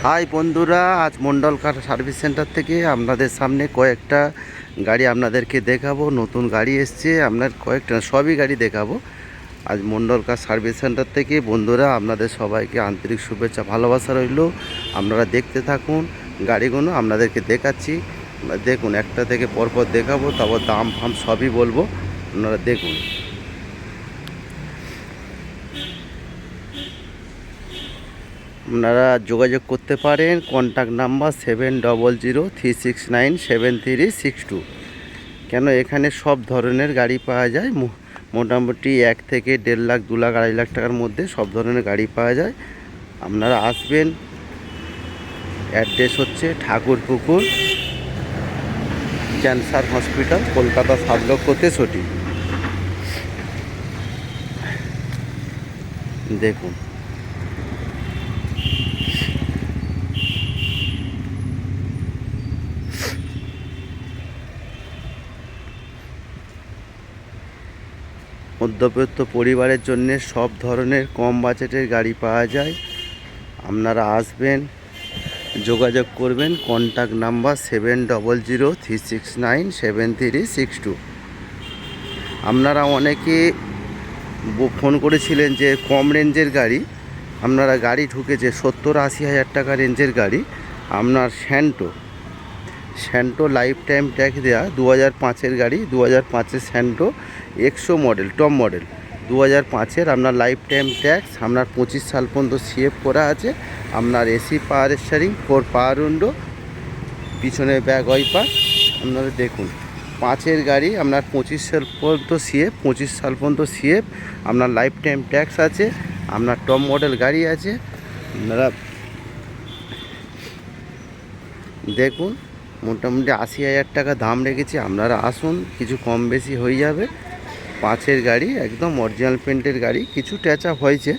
High বন্ধুরা, আজ Mondal car service centre থেকে আপনাদের সামনে কয়েকটা গাড়ি আপনাদেরকে দেখাবো। নতুন গাড়ি এসছে, আপনার কয়েকটা সবই গাড়ি দেখাবো আজ মন্ডল কার সার্ভিস সেন্টার থেকে। বন্ধুরা, আপনাদের সবাইকে আন্তরিক শুভেচ্ছা ভালোবাসা রইল। আপনারা দেখতে থাকুন, গাড়িগুলো আপনাদেরকে দেখাচ্ছি। দেখুন, একটা থেকে পরপর দেখাবো, তারপর দাম ফাম সবই বলবো, আপনারা দেখুন। আপনারা যোগাযোগ করতে পারেন, কন্ট্যাক্ট নাম্বার 7003697362। কেন এখানে সব ধরনের গাড়ি পাওয়া যায়, মোটামুটি 1 থেকে 1.5 লাখ 2 লাখ 2.5 লাখ টাকার মধ্যে সব ধরনের গাড়ি পাওয়া যায়। আপনারা আসবেন। অ্যাড্রেস হচ্ছে ঠাকুরপুকুর ক্যান্সার হসপিটাল, কলকাতা 7 লক্ষ 63। দেখুন, মধ্যবিত্ত পরিবারের জন্য সব ধরনের কম বাজেটের গাড়ি পাওয়া যায়। আপনারা আসবেন, যোগাযোগ করবেন। Contact number 7003697362। আপনারা অনেকে ফোন করেছিলেন যে কম রেঞ্জের গাড়ি, আপনারা গাড়ি ঢুকেছে 70-80 হাজার টাকা রেঞ্জের গাড়ি। আপনার স্যান্টো লাইফ টাইম ট্যাক্স দেওয়া 2005-এর গাড়ি, 2005-এর স্যান্টো 100 মডেল, টপ মডেল 2005-এর। আপনার লাইফ টাইম ট্যাক্স, আপনার 25 সাল পর্যন্ত সিএফ করা আছে। আপনার এসি পাওয়ার স্টিয়ারিং, 4 পাওয়ার উইন্ডো, পিছনে ব্যাক ওয়াইপার। আপনারা দেখুন, 5-এর গাড়ি, আপনার 25 সাল পর্যন্ত সিএফ, 25 সাল পর্যন্ত সিএফ। আপনার লাইফ টাইম ট্যাক্স আছে, আপনার টপ মডেল গাড়ি আছে। আপনারা দেখুন, মোটামুটি 80 হাজার টাকা দাম রেখেছি। আপনারা আসুন, কিছু কম বেশি হয়ে যাবে। 5-এর গাড়ি, একদম অরিজিনাল পেন্টের গাড়ি, কিছু ট্যাচ আপ হয়েছে,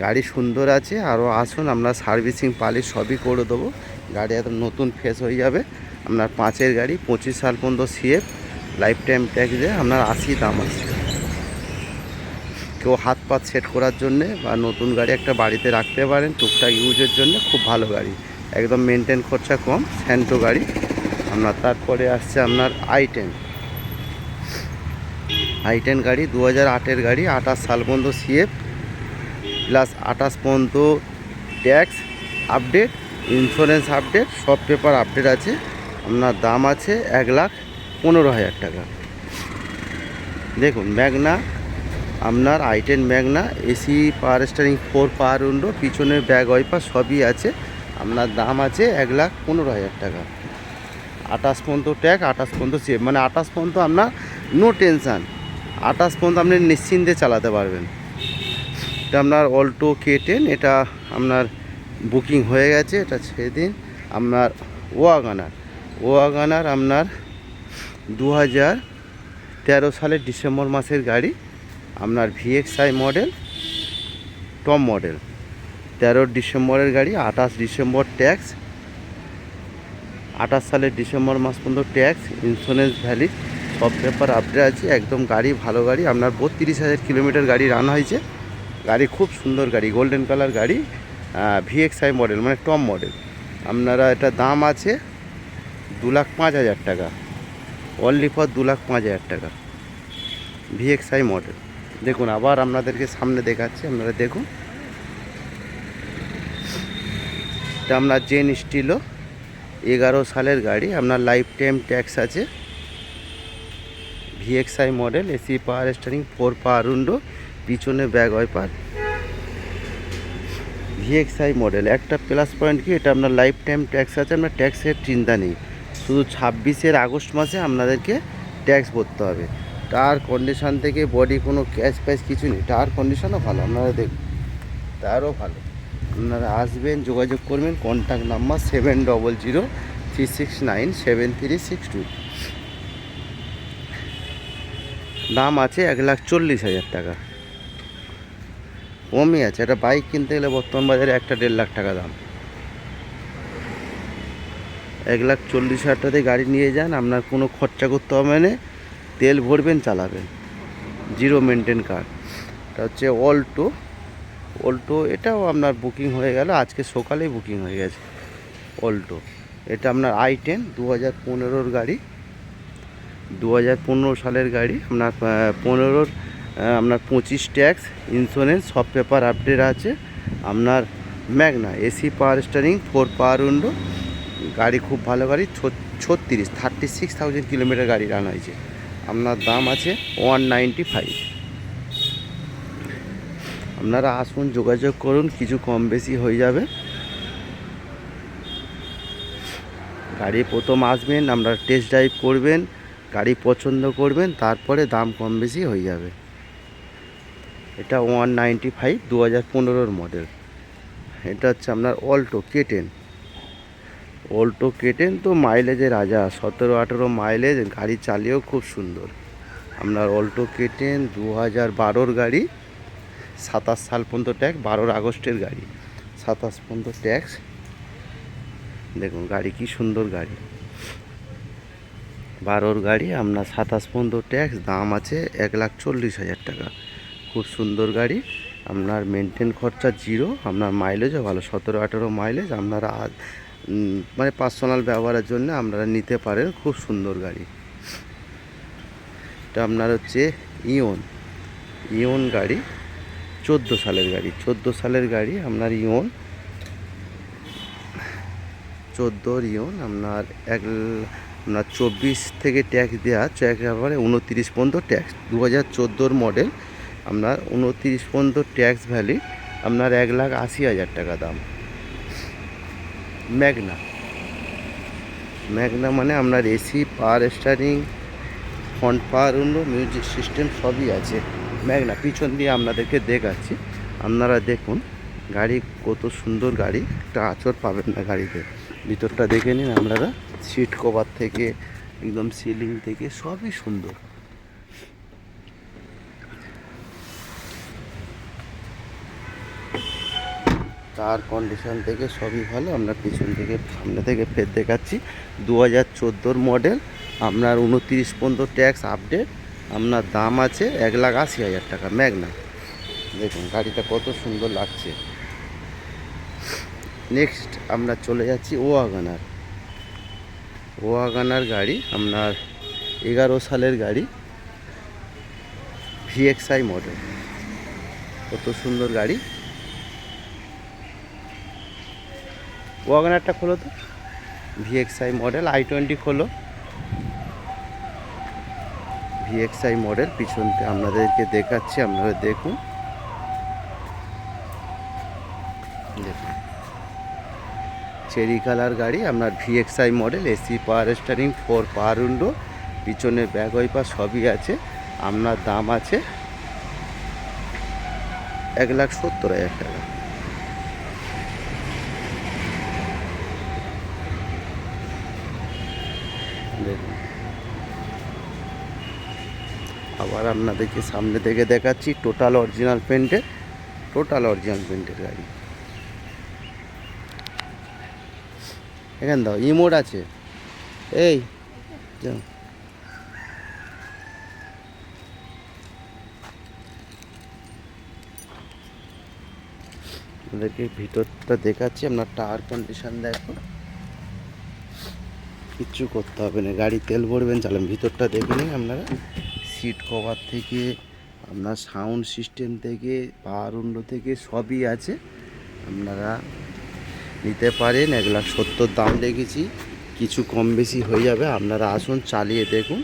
গাড়ি সুন্দর আছে। আরও আসুন, আমরা সার্ভিসিং পালিশ সবই করে দেবো। গাড়ি একদম নতুন ফ্রেশ হয়ে যাবে। আপনার 5-এর গাড়ি, 25 সাল পর্যন্ত সিএফ, লাইফ টাইম ট্যাক্স দিয়ে আপনার 80 দাম আছে। কেউ হাত পাত সেট করার জন্যে বা নতুন গাড়ি একটা বাড়িতে রাখতে পারেন টুকটাক ইউজের জন্য, খুব ভালো গাড়ি, একদম মেনটেন খরচা কম, স্যান্টো গাড়ি। আপনার তারপরে আসছে আপনার i10 গাড়ি, 2008-এর গাড়ি, 28 সাল পর্যন্ত সিএফ প্লাস 28 পর্যন্ত ট্যাক্স আপডেট, ইন্স্যুরেন্স আপডেট, সব পেপার আপডেট আছে। আপনার দাম আছে 1,15,000 টাকা। দেখুন, ম্যাগনা, আপনার i10 Magna, AC power steering, 4 পাওয়ার উইন্ডো, পিছনে ব্যাক ওয়াইপার সবই আছে। আপনার দাম আছে 1,15,000 টাকা। 28 পর্যন্ত ট্যাক্স, 28 পর্যন্ত সিএফ, মানে 28 পর্যন্ত আপনার নো টেনশান। 28 পর্যন্ত আপনি নিশ্চিন্তে চালাতে পারবেন। এটা আপনার অল্টো K10, এটা আপনার বুকিং হয়ে গেছে, এটা ছেড়ে দিন। আপনার ওয়াগানার আপনার 2013 সালের ডিসেম্বর মাসের গাড়ি। আপনার VXI মডেল, টপ মডেল, 13 ডিসেম্বরের গাড়ি, 28 ডিসেম্বর ট্যাক্স, 28 সালের ডিসেম্বর মাস পর্যন্ত ট্যাক্স, ইন্স্যুরেন্স ভ্যালিড, সব পেপার আপডেট আছে। একদম গাড়ি ভালো গাড়ি। আপনার 32,000 কিলোমিটার গাড়ি রান হয়েছে। গাড়ি খুব সুন্দর গাড়ি, গোল্ডেন কালার গাড়ি, VXI মডেল, মানে টপ মডেল। আপনারা এটা দাম আছে 2,05,000 টাকা, অনলি ফর 2,05,000 টাকা, VXI মডেল। দেখুন, আবার আপনাদেরকে সামনে দেখাচ্ছি, আপনারা দেখুন। এটা আপনার জেন স্টিলো 11 সালের গাড়ি, আপনার লাইফ টাইম ট্যাক্স আছে, VXI model, AC power steering, 4 পাওয়ার উইন্ডো, পিছনে ব্যাক ওয়াইপার, VXI মডেল। একটা প্লাস পয়েন্ট কি, এটা আপনার লাইফ টাইম ট্যাক্স আছে, আপনার ট্যাক্সের চিন্তা নেই। শুধু 26 আগস্ট মাসে আপনাদেরকে ট্যাক্স ভরতে হবে। টায়ার কন্ডিশান থেকে বডি কোনো ক্যাশ প্যাচ কিছু নেই, টায়ার কন্ডিশনও ভালো। আপনারা দেখুন, টায়ারও ভালো। আপনারা আসবেন, যোগাযোগ করবেন। Contact number 7003697362। দাম আছে 1,40,000 টাকা, কমই আছে। একটা বাইক কিনতে গেলে বর্তমান বাজারে 1-1.5 লাখ টাকা দাম। 1,40,000 টাকাতে গাড়ি নিয়ে যান, আপনার কোনো খরচা করতে হবে না, তেল ভরবেন, চালাবেন, জিরো মেনটেন কার। এটা হচ্ছে অল্টো অল্টো এটাও আপনার বুকিং হয়ে গেল, আজকে সকালেই বুকিং হয়ে গেছে অল্টো। এটা আপনার i10 2015-র গাড়ি, 2015 সালের গাড়ি। আপনার 15-র আপনার 25 ট্যাক্স, ইন্স্যুরেন্স, সব পেপার আপডেট আছে। আপনার ম্যাগনা, এসি পাওয়ার স্টিয়ারিং, 4 পাওয়ার উইন্ডো গাড়ি, খুব ভালো গাড়ি। 36,000 কিলোমিটার গাড়ি রান হয়েছে। আপনার দাম আছে 195। আপনারা আসুন, যোগাযোগ করুন, কিছু কম বেশি হয়ে যাবে। গাড়ি প্রথম আসবেন, আপনারা টেস্ট ড্রাইভ করবেন, গাড়ি পছন্দ করবেন, তারপরে দাম কম বেশি হয়ে যাবে। এটা 195, 2015-র মডেল। এটা হচ্ছে আপনার অল্টো K10। অল্টো K10 তো মাইলেজের রাজা, 17-18 মাইলেজ, গাড়ি চালিয়েও খুব সুন্দর। আপনার অল্টো K10 2012-র গাড়ি, 27 সাল পর্যন্ত ট্যাক্স, 12 আগস্টের গাড়ি, 27 পর্যন্ত ট্যাক্স। দেখুন গাড়ি কি সুন্দর গাড়ি, 12-র গাড়ি, আপনার 27 পর্যন্ত ট্যাক্স, দাম আছে 1,40,000 টাকা। খুব সুন্দর গাড়ি, আপনার মেনটেন খরচা জিরো, আপনার মাইলেজও ভালো, 17-18 মাইলেজ। আপনারা মানে পার্সোনাল ব্যবহারের জন্য আপনারা নিতে পারেন, খুব সুন্দর গাড়ি। এটা আপনার হচ্ছে ইওন গাড়ি, 14 সালের গাড়ি, 14 সালের গাড়ি আপনার ইওন, 14 ইওন। আপনার আপনার 24 থেকে ট্যাক্স দেওয়া, একেবারে 29 পর্যন্ত ট্যাক্স, 2014-র মডেল। আপনার 29 পর্যন্ত ট্যাক্স ভ্যালিড, আপনার 1,80,000 টাকা দাম। ম্যাগনা মানে আপনার এসি পাওয়ার স্টিয়ারিং, ফ্রন্ট পাওয়ার উইন্ডো, মিউজিক সিস্টেম সবই আছে ম্যাগনা। পিছন দিয়ে আপনাদেরকে দেখাচ্ছি, আপনারা দেখুন গাড়ি কত সুন্দর গাড়ি, একটা আঁচড় পাবেন না গাড়িতে। ভিতরটা দেখে নিন আপনারা, সিট কভার থেকে একদম সিলিং থেকে সবই সুন্দর। টায়ার কন্ডিশন থেকে সবই ভালো। আপনার পিছন থেকে সামনে থেকে ফের দেখাচ্ছি, 2014-র মডেল, আপনার 29 পর্যন্ত ট্যাক্স আপডেট, আপনার দাম আছে 1,80,000 টাকা ম্যাগনা। দেখুন গাড়িটা কত সুন্দর লাগছে। নেক্সট আমরা চলে যাচ্ছি ওয়াগনার গাড়ি, আপনার 11 সালের গাড়ি, VXI মডেল, কত সুন্দর গাড়ি। ওয়াগনারটা খোলো তো, VXI মডেল, i20 খোলো, VXI মডেল। পিছনতে আপনাদেরকে দেখাচ্ছি, আপনারা দেখুন, দেখুন চেরি কালার গাড়ি, আপনার VXI model, AC power steering, 4 পাওয়ার উইন্ডো, পিছনে ব্যাক ওয়াইপার সবই আছে। আপনার দাম আছে 1,70,000 টাকা। দেখুন আবার আপনাদেরকে সামনে থেকে দেখাচ্ছি, টোটাল অরিজিনাল পেন্টের গাড়ি। এখানে দাও, ইমোড আছে, এই যাও। আপনাদেরকে ভিতরটা দেখাচ্ছি, আপনার টায়ার কন্ডিশন দেখো, কিচ্ছু করতে হবে না, গাড়ি তেল ভরবেন চালান। ভিতরটা দেখে নিন আপনারা, সিট কভার থেকে আপনার সাউন্ড সিস্টেম থেকে পাওয়ার উইন্ডো থেকে সবই আছে। আপনারা নিতে পারেন, 1,70,000 দাম রেখেছি, কিছু কম বেশি হয়ে যাবে। আপনারা আসুন, চালিয়ে দেখুন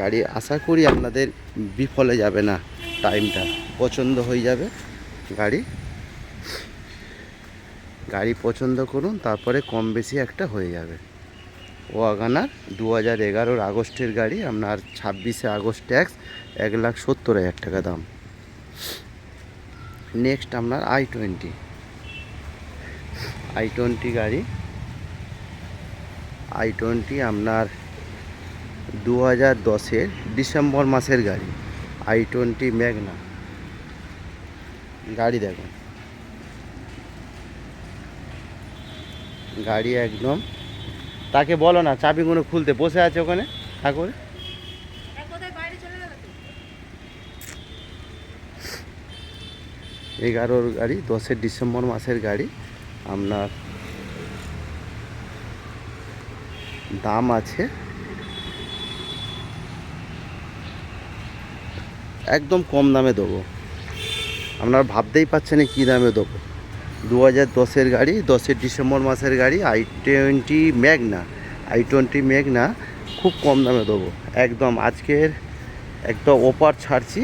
গাড়ি, আশা করি আপনাদের বিফলে যাবে না, টাইমটা পছন্দ হয়ে যাবে। গাড়ি পছন্দ করুন, তারপরে কম বেশি একটা হয়ে যাবে। ওয়াগনার 2011-র আগস্টের গাড়ি, আপনার 26শে আগস্ট ট্যাক্স, 1,70,000 টাকা দাম। নেক্সট আপনার i20 গাড়ি, i20 আপনার 2010-এর ডিসেম্বর মাসের গাড়ি, i20 ম্যাগনা গাড়ি। দেখুন গাড়ি একদম, তাকে বলো না চাবিগুলো খুলতে, বসে আছে ওখানে ঠাকুর। 11 গাড়ি, 10 ডিসেম্বর মাসের গাড়ি। আপনার দাম আছে একদম কম দামে দেবো। আপনারা ভাবতেই পারছেন কী দামে দেবো। 2010 গাড়ি, 10 ডিসেম্বর মাসের গাড়ি, i20 ম্যাগনা, i20 ম্যাগনা খুব কম দামে দেবো একদম। আজকের একদম অফার ছাড়ছি,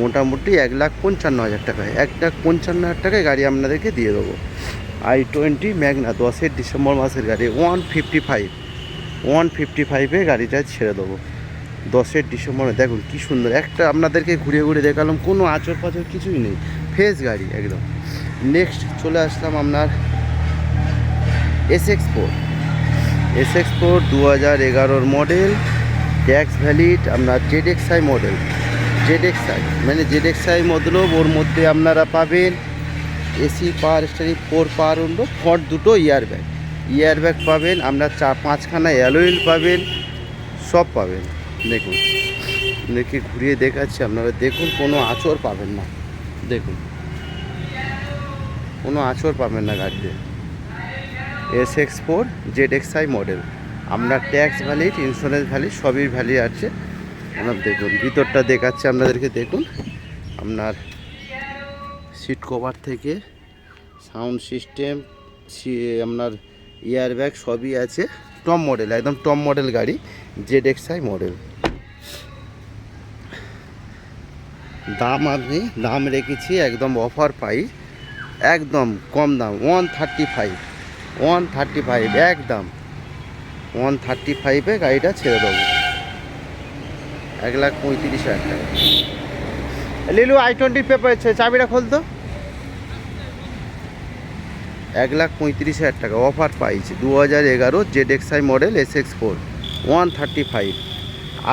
মোটামুটি 1,55,000 টাকায়, 1,55,000 টাকায় গাড়ি আপনাদেরকে দিয়ে দেবো। i20 ম্যাগনা 10 ডিসেম্বর মাসের গাড়ি, 155 গাড়িটা ছেড়ে দেবো 10 ডিসেম্বরে। দেখুন কি সুন্দর, একটা আপনাদেরকে ঘুরে ঘুরে দেখালাম, কোনো আচর পাচর কিছুই নেই, ফ্রেশ গাড়ি একদম। নেক্সট চলে আসলাম আপনার SX4, 2011 মডেল, ট্যাক্স ভ্যালিড, আপনার ZXi মডেল, ZXi মানে ZXi মতলব ওর মধ্যে আপনারা পাবেন এসি, পাওয়ার স্টিয়ারিং, 4 পাওয়ার উইন্ডো, ফ্রন্ট দুটো ইয়ারব্যাগ পাবেন, আপনার 4-5খানা অ্যালয়েল পাবেন, সব পাবেন। দেখুন দেখি ঘুরিয়ে দেখাচ্ছি, আপনারা দেখুন, কোনো আঁচড় পাবেন না, দেখুন কোনো আঁচড় পাবেন না গাড়িতে। SX4 ZXi মডেল, আপনার ট্যাক্স ভ্যালিড, ইন্স্যুরেন্স ভ্যালিড, সবই ভ্যালিড আছে। আপনার দেখুন ভিতরটা দেখাচ্ছে আপনাদেরকে, দেখুন আপনার সিট কভার থেকে সাউন্ড সিস্টেম, আপনার এয়ারব্যাগ সবই আছে। টপ মডেল, একদম টপ মডেল গাড়ি, ZXi মডেল। দাম রেখেছি একদম অফার প্রাইস, একদম কম দাম, 135 একদম 135-এ গাড়িটা ছেড়ে দেবো, 1,35,000 টাকা। লিলু i20 পেপার চাবিটা খুলতো, 1,35,000 টাকা offer price. 2011 ZXi model SX4, 135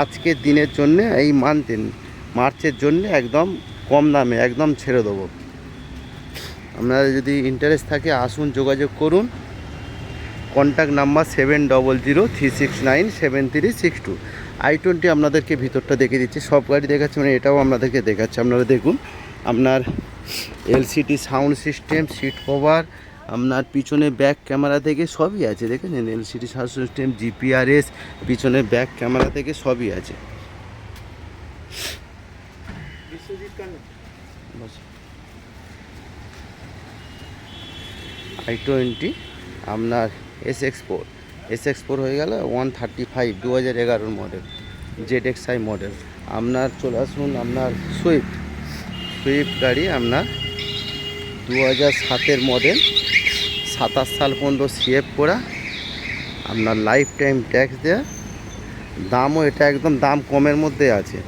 আজকের দিনের জন্যে, এই মার্চের জন্য একদম কম দামে একদম ছেড়ে দেবো। আপনারা যদি ইন্টারেস্ট থাকে আসুন, যোগাযোগ করুন। Contact number 7003697362। i20 আপনাদেরকে ভিতরটা দেখে দিচ্ছি, সব গাড়ি দেখাচ্ছে, মানে এটাও আপনাদেরকে দেখাচ্ছে। আপনারা দেখুন, আপনার LCD sound system, seat cover, আপনার পিছনে ব্যাক ক্যামেরা থেকে সবই আছে, দেখেন LCD সাউন্ড সিস্টেম, GPRS, পিছনে ব্যাক ক্যামেরা থেকে সবই আছে। i20 আপনার SX4 হয়ে গেল 135, 2011 মডেল, ZXi মডেল। আপনার চলে আসুন, আপনার সুইফট গাড়ি, আপনার 2007 মডেল, 27 সাল পর্যন্ত CF করা, আপনার লাইফ টাইম ট্যাক্স দেওয়া। দামও এটা একদম দাম কমের মধ্যে আছে,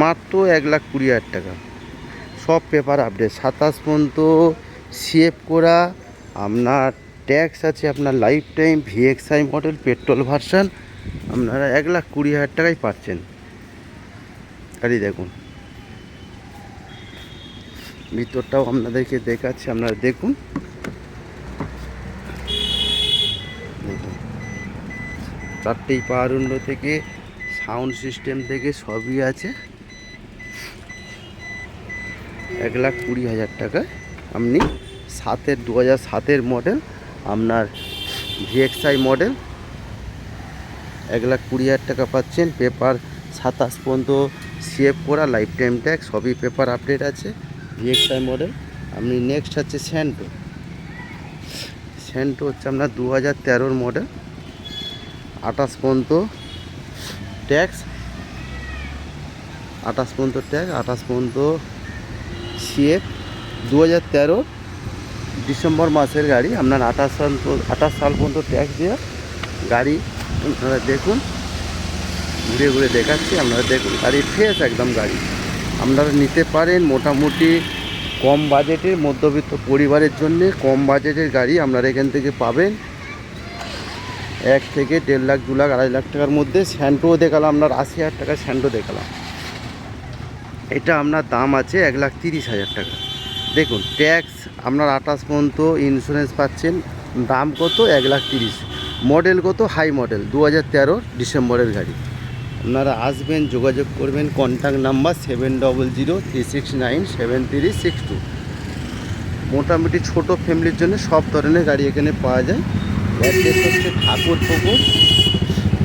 মাত্র 1,20,000 টাকা, সব পেপার আপডেট, 27 পর্যন্ত CF করা, আপনার ট্যাক্স আছে, আপনার life time, VXi model, petrol version, আপনারা 1,20,000 টাকায় পাচ্ছেন গাড়ি। দেখুন ভিতরটাও আপনাদেরকে দেখাচ্ছি, আপনারা দেখুন, দেখুন 4টেই পাওয়ার উইন্ডো থেকে, সাউন্ড সিস্টেম থেকে সবই আছে। 1,20,000 টাকায় আপনি 2007 মডেল, আপনার VXi মডেল 1,20,000 টাকা পাচ্ছেন। পেপার 27 পর্যন্ত CF করা, লাইফ টাইম ট্যাক্স, সবই পেপার আপডেট আছে, VXi মডেল। আপনি নেক্সট হচ্ছে স্যান্টো হচ্ছে আপনার 2013 মডেল, 28 পর্যন্ত ট্যাক্স, 28 পর্যন্ত CF, 2013 ডিসেম্বর মাসের গাড়ি, আপনার 28 সাল পর্যন্ত ট্যাক্স দেওয়া গাড়ি। আপনারা দেখুন, ঘুরে ঘুরে দেখাচ্ছি, আপনারা দেখুন গাড়ি ফ্রেশ একদম গাড়ি, আপনারা নিতে পারেন। মোটামুটি কম বাজেটের, মধ্যবিত্ত পরিবারের জন্যে কম বাজেটের গাড়ি আপনারা এখান থেকে পাবেন। 1 থেকে 1.5 লাখ, 2 লাখ, 2.5 লাখ টাকার মধ্যে। স্যান্টোও দেখালাম আপনার 80,000 টাকা, স্যান্টো দেখালাম, এটা আপনার দাম আছে 1,30,000 টাকা। দেখুন ট্যাক্স আপনার 28 পর্যন্ত, ইন্স্যুরেন্স পাচ্ছেন, দাম কত 1,30,000, মডেল কত হাই মডেল, 2013 ডিসেম্বরের গাড়ি। আপনারা আসবেন, যোগাযোগ করবেন, কন্ট্যাক্ট নাম্বার 7003697362। মোটামুটি ছোট ফ্যামিলির জন্য সব ধরনের গাড়ি এখানে পাওয়া যায়। অ্যাড্রেস হচ্ছে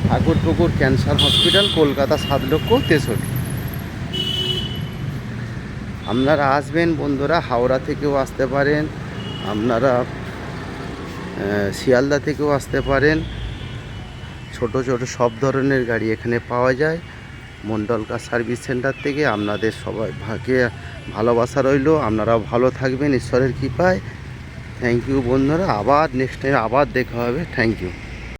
ঠাকুরপুকুর ক্যান্সার হসপিটাল, কলকাতা 7,63,000। আপনারা আসবেন বন্ধুরা, হাওড়া থেকেও আসতে পারেন, আপনারা শিয়ালদা থেকেও আসতে পারেন। ছোট ছোট সব ধরনের গাড়ি এখানে পাওয়া যায় মন্ডল কার সার্ভিস সেন্টার থেকে। আপনাদের সবাই ভাগে ভালোবাসা রইল, আপনারাও ভালো থাকবেন ঈশ্বরের কৃপায়। থ্যাংক ইউ বন্ধুরা, আবার নেক্সট টাইম আবার দেখা হবে। Thank you.